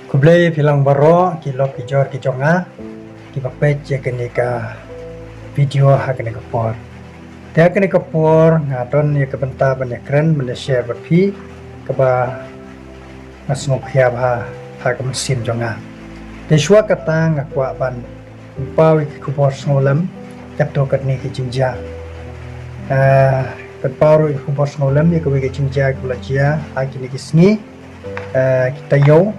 Kublai bilang baro kilo kijor kijonga kibapet ya kenika video ha kenika por. Dia kenika por ngadon ya kebenta banyak keren Malaysia berpi keba ngasngok hiab ha ke mesin jonga. Deswa kata ngakwa ban upawi kubor snolam kapto katni ki jinja. Katparu kubor snolam ya kewe ki jinja kulajia ha kini kisni kita yo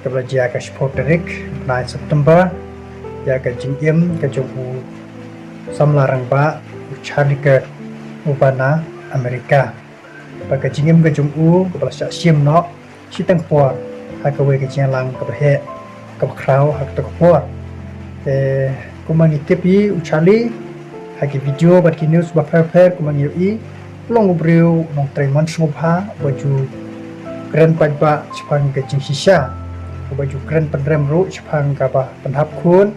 kebelajar ke Spoterik 9 September ya ke jingim ke jumpu samlarang ba ucari ke ubana Amerika bagi jingim ke jumpu ke belasyak sim no sitang puar hak ke jinglang ke behe ke krau hak ke puar kumang itipi ucali hak video bagi news ba per kumang yoi long ubriu nong treman smubha baju keren pajba sepang ke jing sisa baju keren pendrem ru sepang kapa pendhap kun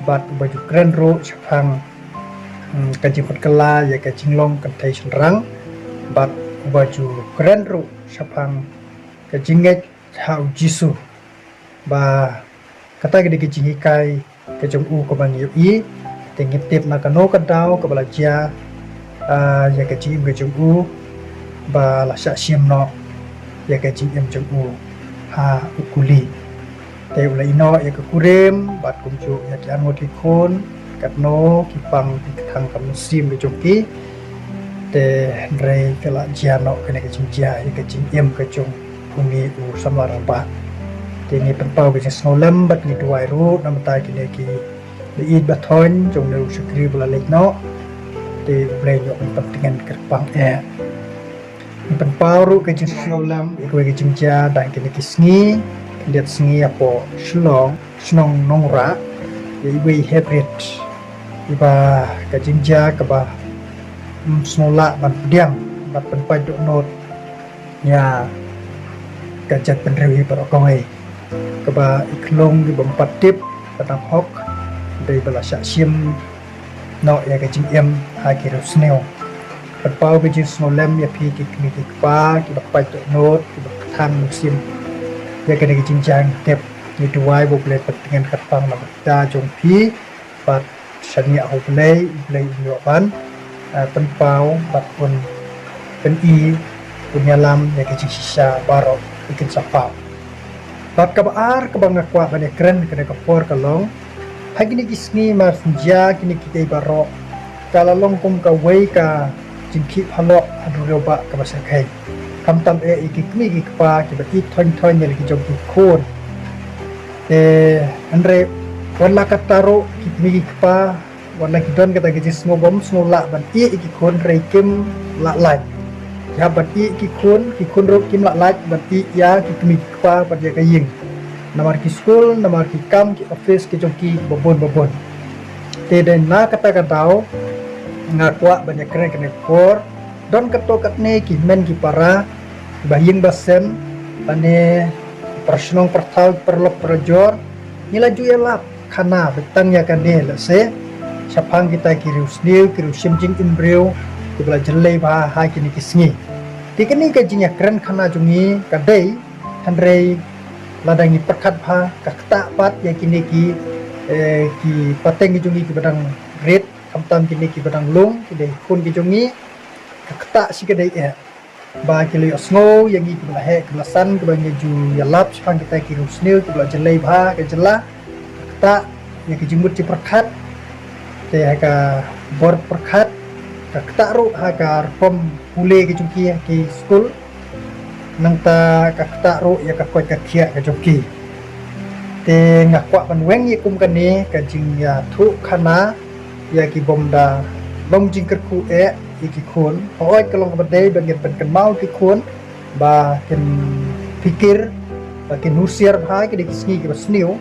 bat baju keren ru sepang kajing petkela ya kajing long kentai senrang bat baju keren ru sepang kajinget hau jisu ba kata gede kajing ikai kajong u ko bang yui tingit tip nakano kadau kebelajar ya kajing u ba lasak sim no ya kajing jong u ha ukuli te ulai no ya ke kurem bat kumcu ya ki angot ikon katno kipang thang kam sim ke joki te re kala jiano kene ke jinja ya ke jim ke jong pungi u samarang ba te ni penpau ke snolam bat ni duai ru nam ta kine ki le bathon jong ne sekri bula lek no te ble yo pentingan kerpang penpau ru ke snolam ke jinja dan kine ki sngi lihat sengi apa senong nongra ya ibu hybrid iba kajinja keba semula ban diam bat penpai dok not ya kajat penrewi barokoi keba iklong di bempat tip patang hok dari belasyak sim no ya kajing akhir sneo penpau kajing snolem ya pi kikmi kikpa kiba pai dok not kiba tang sim ya kena kijinjang tep ni duai boleh pentingan katpang namata jongpi bat sania hoplay nyoban tempau bat pun peni punyalam ya kijing sisa baro ikin sapau bat kabar kebangakwa banyak keren kena kapor kalong hagi ni kisni marfunja kini kita baro kalau longkum ka wei ka jingki phalok adu roba ka basakai kamtam ikikmi ikpa kiba thon ni ki jog khon andre wala kataro kikmi ikpa wala kidon kata ki smogom snola ban ikikhon reikim la lai ya ban ikikhon ro kim la lai ban ya kikmi ikpa ban ya kaying namar ki school namar ki kam ki office ki joki bobon te den na kata katao ngakwa banyak keren kene kor don katokat ne ki men ki para baying basen pane personong pertal perlok perjor nila juelap kana betang ya kane lase sapang kita kiru sniu kiru simjing imbreu kibla jelai ba ha kini kisngi tikeni kajinya keren kana jungi kadai handrei ladangi perkat ba kakta pat ya kini ki pateng jungi ki badang red kamtam kini ki badang long kidai kun ki jungi kakta si kadai ba kilo sngo yang iki kebla he kebla san kebla ju yalap sepang kita kiru snil kebla jelai ba ke jela ta ya ke jimut ci perkat te ka bor perkat ka ta ru ha ka pom pule ke juki ki school nang ta ka ta ru ya ka koi ka khia ka juki te ngakwa ban weng ye kum kan ni ka jing ya thu khana ya ki bomda long jing kerku iki khun oi kelong bedai bagian pen mau ki khun ba ken pikir ba ken nusiar bhai ke kisni ke sniu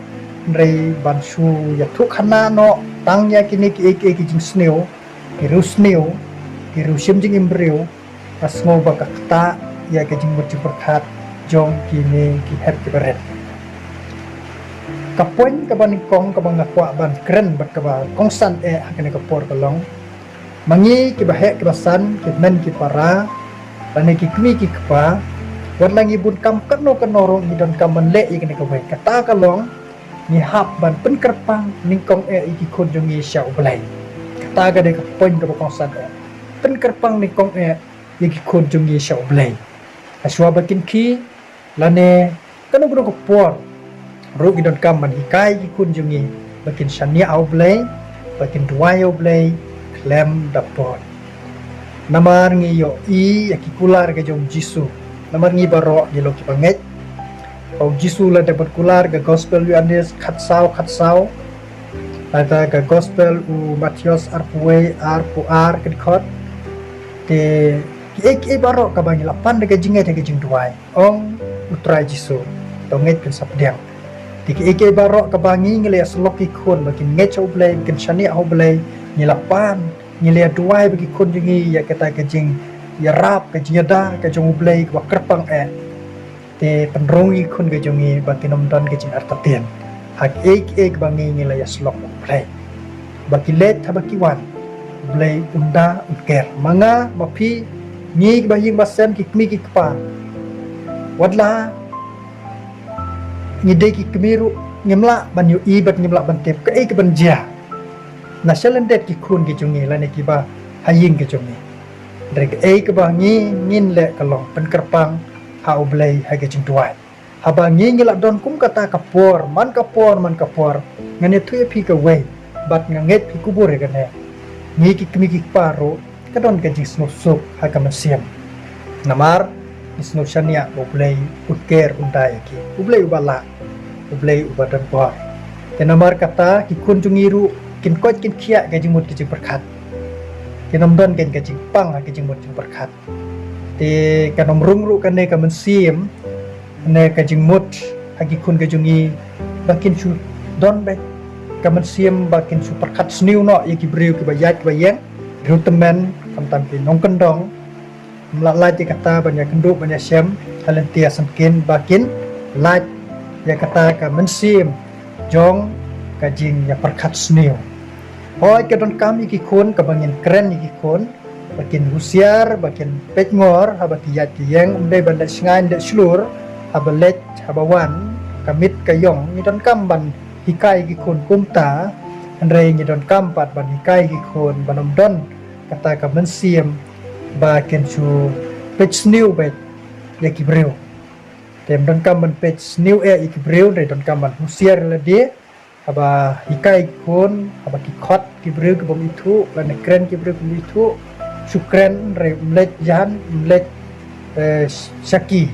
rei ban su ya thu khana no tang ya kini ki ek jing sniu ki rusniu ki rusim jing imbreu asmo ba kakta ya ke jing murci perkat jong kini ki het ki beret kapoin ka ban kong ka bang akwa ban keren bat ka ba kongsan hakene ka por kalong mangi ki bahek ki basan ki men ki para pane ki kmi ki kpa วันลางบุญกรรมกันโนกันนรมีดอนกรรมมันเละอีกในกเวกตากะลองมีหับบันเป็นกระปังนิ่งกองอีกคนจงมีเฉาบลายตากะเด็กปนกับกองสันเป็นกระปังนิ่งกองอีกคนจงมีเฉาบลายอาชัวบักินขี้ละเนกันอุกกปวดรูกิดอนกรรมมันฮิกายอีกคนจงมีบักินชันนี้เอาบลายบักินดวายเอาบลายเคลมดับปอดนามาร์งีโยอีอยากกุลาร์กับจงจิสุnamar ngi baro di loki panget au jisu la dapat kular ga gospel Yohanes khatsau ada ga gospel u Matius arpuwe arpuar kedikot te ki baro ka bangi lapan de jingai de jing duai ong utra jisu tonget ken sapdiang ti ki baro ka bangi ngile sloki khon bagi ngecho blai ken shani au blai ni lapan ni le duai bagi khon jingi ya kata ka jing ya rap ke jeda ke jong blai ke kerpang te penrongi kun ke jongi baki nomdan ke jin artatien hak ek bangi ngila ya slok blai baki let baki wan blai unda uker manga mapi ni baying basem ki kmi ki kpa wadla ni de ki kmiru ngimla ban yu i bat ngimla ban tep ke ek ban jia na shalendet ki kun ke jongi la ne ki ba haying ke jongi dari ke bangi ngin le kalong pen kerpang ha oblei ha ke jing tuai ha bangi ngila don kum kata kapor man kapor ngane tu pi ke we bat nganget pi kubur ke ne ni ki kmi ki paro ka don ke jing snusuk ha ka masiam namar isno shania oblei uker undai ki oblei ubala oblei ubadan por ke namar kata ki kun jungiru kin kot kin khia ke jing mut ki jing berkat kinomdon gen ke jing pang ke jing mot jing berkat te kanom rungru kan ne ka mensim ne ka jing mot hagi kun ke jungi bakin su don be ka mensim bakin su berkat sniu no ye ki breu ki bayat bayeng rutemen tam ki nong kendong melalai ti kata banyak kenduk banyak syam halentia semkin bakin laj ya kata ka mensim jong ka jing ya berkat sniu Hoi ke don kami ki kun ke bangin keren ki kun bakin husiar bakin petngor habati yat yang umdai bandai sengai ndak slur habalet habawan kamit kayong ni don kamban hikai ki kun kumta andre ni don kampat ban hikai ki kun banom don kata ka mensiam bakin su page new bet ya ki breu tem don kamban page new ki breu re don kamban husiar la dia aba hikai kun aba ki khot ki breu ki bom itu lan kren ki breu ki itu sukren re mlet jan mlet shaki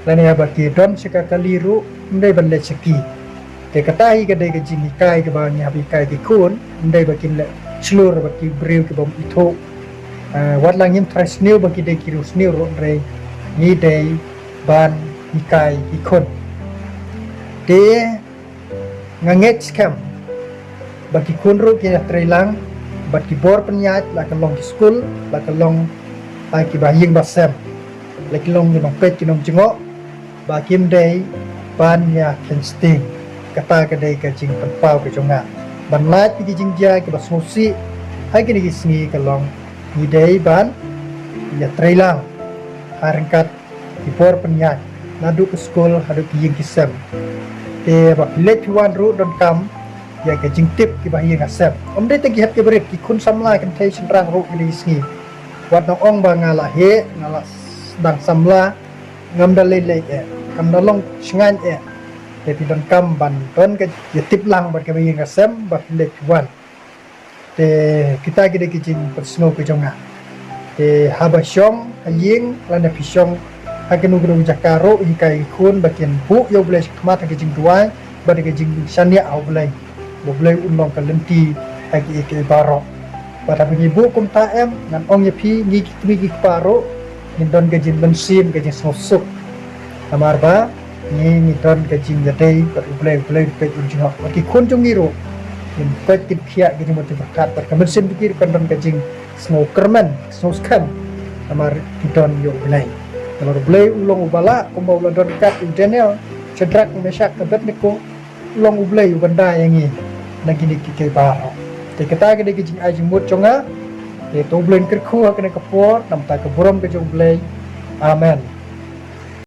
lan ya ba ki don shaka kaliru ndai ban le shaki te katai ka dai ka jing hikai ka ba ni habi kai ki kun ndai ba kin le slur ba ki breu ki bom itu wat lang yin tras new ba ki dai ki rus new ro re ni dai ban hikai ki kun te nganget scam bagi kunru kina trailang bagi bor penyat la kalong ki school la kalong ki baying basem la kalong ni pet kinom jingo bagi mdei ban ya kensting kata kadai ka jing penpau ke jonga ban lat ki jing ja ki basmusi hai ki ni sngi kalong ni dei ban ya trailang harangkat ki bor penyat nadu ke school hadu ki jing kisem te ba let wan ru don kam ya ke jing tip ki ba yang asep omde te ki hat ke berit ki kun samla kan thai senrang ru ni sni wat nong ong ba ngala he ngala dang samla ngam da le kam da long sngan te pi don kam ban ton ke ya tip lang ba ke ba yang asem ba let wan te kita ki de ki jing persno ke jonga te haba syong aying lana pi syong akan ugrung jakaro hikai kun bakin bu yo boleh kemata ke jing duai bade ke jing sania au boleh unlong kalenti agi ke baro pada bagi bu kum taem nan ong ye pi ngi paro ni don ke jing bensin ke jing sosuk amar ba ni don ke jing jadai boleh pe jing bagi kun jung ngiro in pet kia ke jing mati berkat ber bensin pikir kan don ke jing smokerman soskan amar don yo boleh kalau boleh ulong ubala kumau ulang don kat Daniel cedrak mesak kebet niko ulong boleh ubanda yang ini lagi ni kike baro te kata ke de jing ajing mut chonga te to blen kerku ha kena kapor nam ta ke borom ke jong boleh amen